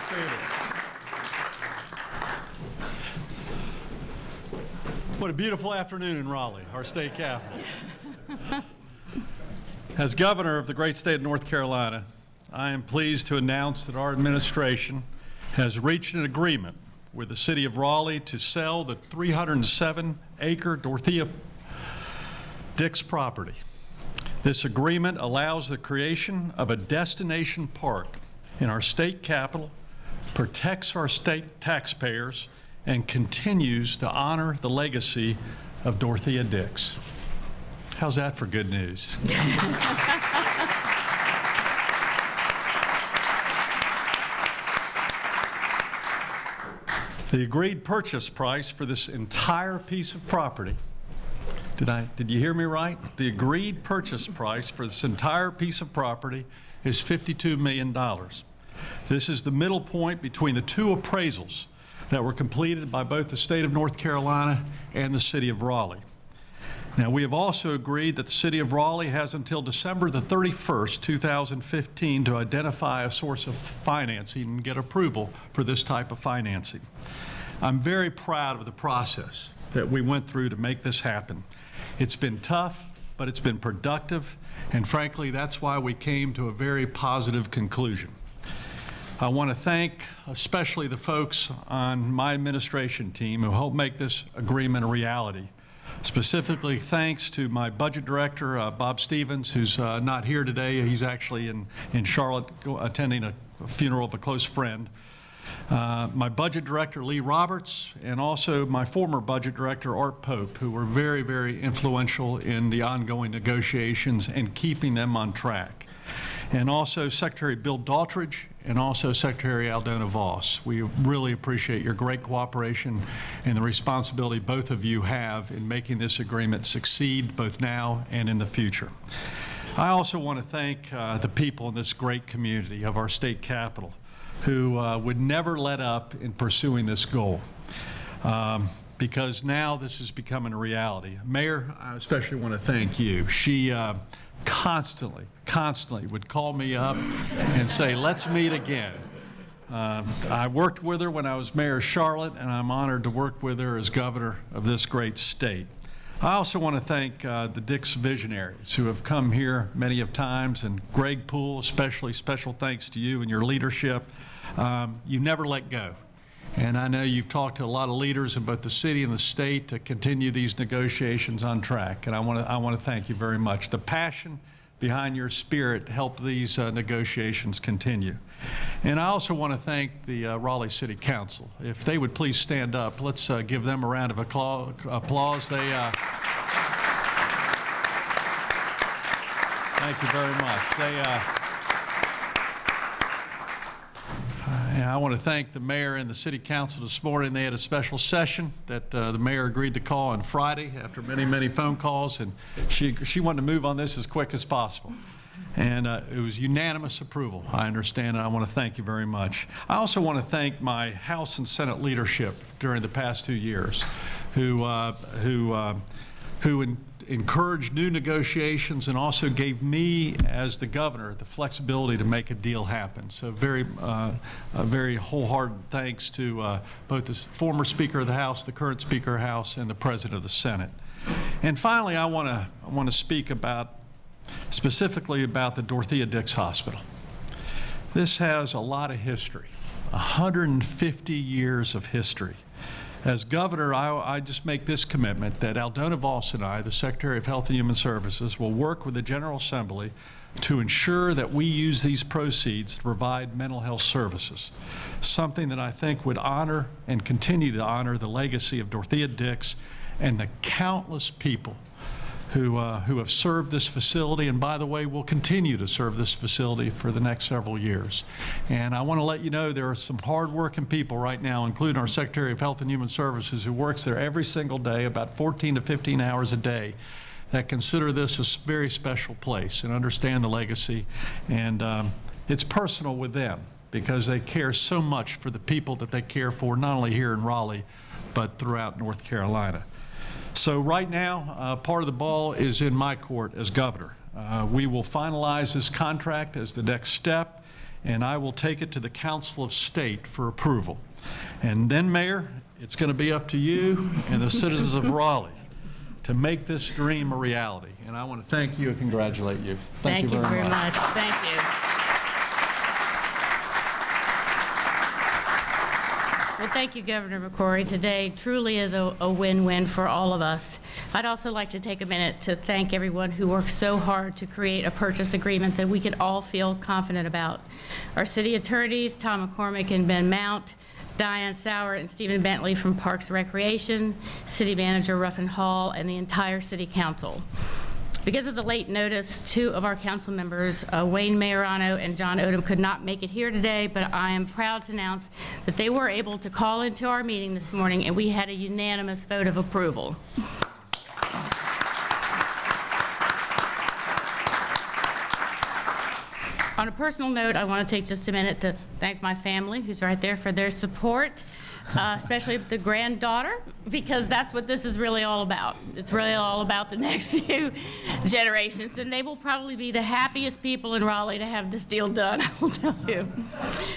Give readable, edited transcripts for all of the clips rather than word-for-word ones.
seated. What a beautiful afternoon in Raleigh, our state capital. As governor of the great state of North Carolina, I am pleased to announce that our administration has reached an agreement with the city of Raleigh to sell the 307-acre Dorthea Dix property. This agreement allows the creation of a destination park in our state capital, protects our state taxpayers, and continues to honor the legacy of Dorthea Dix. How's that for good news? The agreed purchase price for this entire piece of property, did you hear me right? The agreed purchase price for this entire piece of property is $52 million. This is the middle point between the two appraisals that were completed by both the state of North Carolina and the city of Raleigh. Now, we have also agreed that the city of Raleigh has until December the 31st, 2015 to identify a source of financing and get approval for this type of financing. I'm very proud of the process that we went through to make this happen. It's been tough, but it's been productive, and frankly, that's why we came to a very positive conclusion. I want to thank especially the folks on my administration team who helped make this agreement a reality. Specifically, thanks to my budget director, Bob Stevens, who's not here today. He's actually in Charlotte attending a funeral of a close friend. My budget director, Lee Roberts, and also my former budget director, Art Pope, who were very, very influential in the ongoing negotiations and keeping them on track. And also Secretary Bill Daltridge and also Secretary Aldona Voss. We really appreciate your great cooperation and the responsibility both of you have in making this agreement succeed both now and in the future. I also want to thank the people in this great community of our state capital who would never let up in pursuing this goal. Because now this is becoming a reality. Mayor, I especially want to thank you. She constantly would call me up and say, let's meet again. I worked with her when I was mayor of Charlotte, and I'm honored to work with her as governor of this great state. I also want to thank the Dix visionaries who have come here many of times, and Greg Poole, especially special thanks to you and your leadership. You never let go. And I know you've talked to a lot of leaders in both the city and the state to continue these negotiations on track. And I want to thank you very much. The passion behind your spirit helped these negotiations continue. And I also want to thank the Raleigh City Council. If they would please stand up, let's give them a round of applause. Thank you very much. I want to thank the mayor and the city council this morning. They had a special session that the mayor agreed to call on Friday after many phone calls, and she wanted to move on this as quick as possible. And it was unanimous approval, I understand, and I want to thank you very much. I also want to thank my House and Senate leadership during the past 2 years who encouraged new negotiations and also gave me, as the governor, the flexibility to make a deal happen. So a very wholehearted thanks to both the former Speaker of the House, the current Speaker of the House, and the President of the Senate. And finally, I want to speak specifically about the Dorthea Dix Hospital. This has a lot of history, 150 years of history. As governor, I just make this commitment that Aldona Voss and I, the Secretary of Health and Human Services, will work with the General Assembly to ensure that we use these proceeds to provide mental health services, something that I think would honor and continue to honor the legacy of Dorthea Dix and the countless people who have served this facility, and by the way, will continue to serve this facility for the next several years. And I want to let you know there are some hard-working people right now, including our Secretary of Health and Human Services, who works there every single day, about 14 to 15 hours a day, that consider this a very special place and understand the legacy. And it's personal with them because they care so much for the people that they care for, not only here in Raleigh, but throughout North Carolina. So right now, part of the ball is in my court as governor. We will finalize this contract as the next step, and I will take it to the Council of State for approval. And then, Mayor, it's going to be up to you and the citizens of Raleigh to make this dream a reality. And I want to thank you and congratulate you. Thank you very much. Thank you. Well, thank you, Governor McCrory. Today truly is a win-win for all of us. I'd also like to take a minute to thank everyone who worked so hard to create a purchase agreement that we could all feel confident about. Our city attorneys, Tom McCormick and Ben Mount, Diane Sauer and Stephen Bentley from Parks and Recreation, City Manager Ruffin Hall, and the entire City Council. Because of the late notice, two of our council members, Wayne Majorano and John Odom, could not make it here today, but I am proud to announce that they were able to call into our meeting this morning, and we had a unanimous vote of approval. On a personal note, I want to take just a minute to thank my family, who's right there, for their support, especially the granddaughter, because that's what this is really all about. It's really all about the next few generations, and they will probably be the happiest people in Raleigh to have this deal done, I will tell you.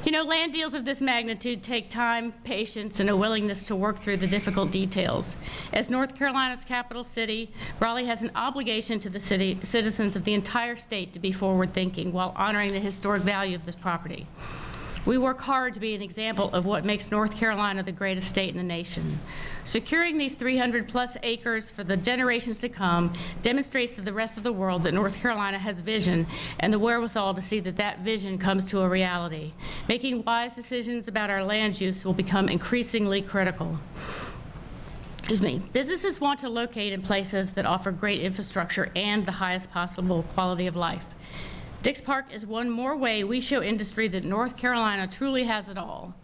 You know, land deals of this magnitude take time, patience, and a willingness to work through the difficult details. As North Carolina's capital city, Raleigh has an obligation to the citizens of the entire state to be forward-thinking while honoring the historic value of this property. We work hard to be an example of what makes North Carolina the greatest state in the nation. Securing these 300+ acres for the generations to come demonstrates to the rest of the world that North Carolina has vision and the wherewithal to see that that vision comes to a reality. Making wise decisions about our land use will become increasingly critical. Excuse me. Businesses want to locate in places that offer great infrastructure and the highest possible quality of life. Dix Park is one more way we show industry that North Carolina truly has it all.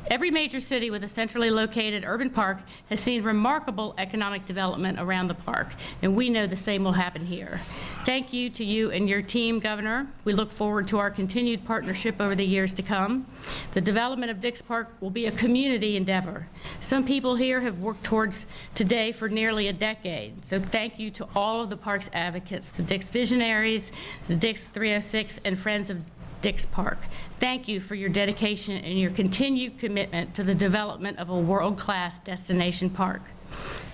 Every major city with a centrally located urban park has seen remarkable economic development around the park, and we know the same will happen here. Thank you to you and your team, Governor. We look forward to our continued partnership over the years to come. The development of Dix Park will be a community endeavor. Some people here have worked towards today for nearly a decade, so thank you to all of the park's advocates, the Dix Visionaries, the Dix 306, and Friends of Dix Park. Thank you for your dedication and your continued commitment to the development of a world-class destination park.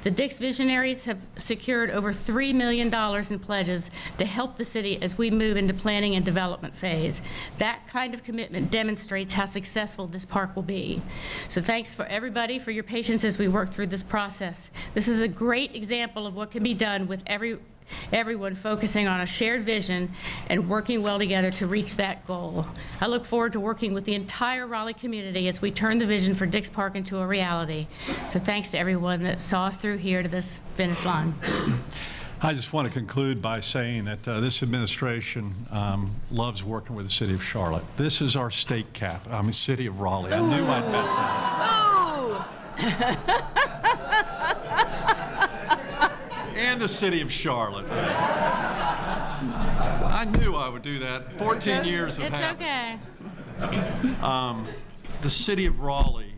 The Dix Visionaries have secured over $3 million in pledges to help the city as we move into planning and development phase. That kind of commitment demonstrates how successful this park will be. So thanks for everybody for your patience as we work through this process. This is a great example of what can be done with everyone focusing on a shared vision and working well together to reach that goal. I look forward to working with the entire Raleigh community as we turn the vision for Dix Park into a reality. So thanks to everyone that saw us through here to this finish line. I just want to conclude by saying that this administration loves working with the city of Charlotte. This is our state cap. I mean, city of Raleigh. I knew I'd mess that up. And the city of Charlotte. I knew I would do that. 14 years of habit. It's okay. The city of Raleigh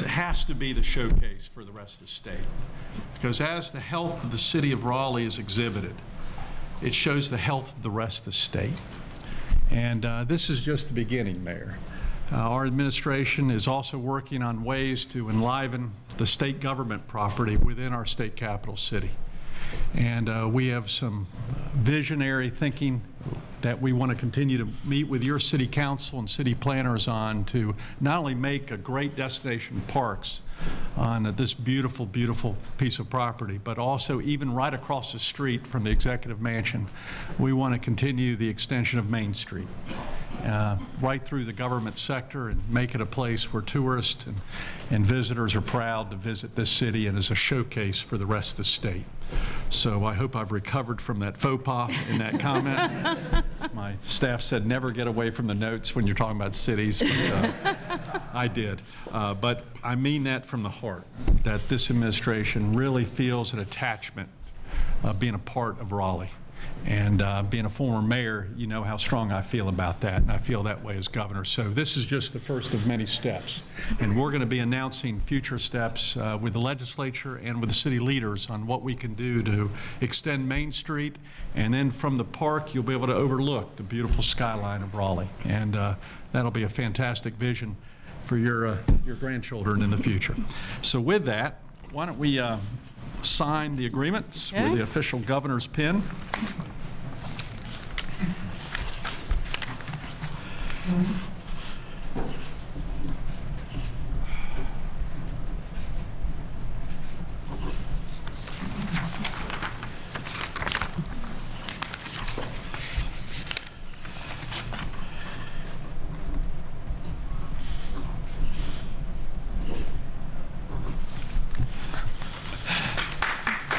has to be the showcase for the rest of the state. Because as the health of the city of Raleigh is exhibited, it shows the health of the rest of the state. And this is just the beginning, Mayor. Our administration is also working on ways to enliven the state government property within our state capital city. And we have some visionary thinking that we want to continue to meet with your city council and city planners on to not only make a great destination parks on this beautiful, beautiful piece of property, but also even right across the street from the executive mansion, we want to continue the extension of Main Street. Right through the government sector and make it a place where tourists and visitors are proud to visit this city and as a showcase for the rest of the state. So I hope I've recovered from that faux pas in that comment. My staff said never get away from the notes when you're talking about cities, but I did. But I mean that from the heart, that this administration really feels an attachment of being a part of Raleigh. And being a former mayor, you know how strong I feel about that, and I feel that way as governor. So this is just the first of many steps. And we're going to be announcing future steps with the legislature and with the city leaders on what we can do to extend Main Street. And then from the park, you'll be able to overlook the beautiful skyline of Raleigh. And that'll be a fantastic vision for your grandchildren in the future. So with that, why don't we sign the agreements with the official governor's pen.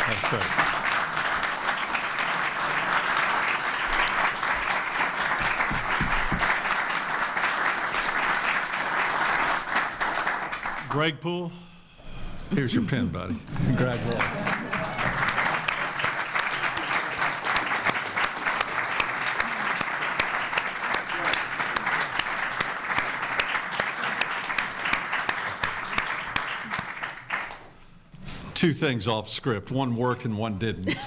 That's great. Greg Poole, here's your pen, buddy. Congratulations. Two things off script. One worked and one didn't.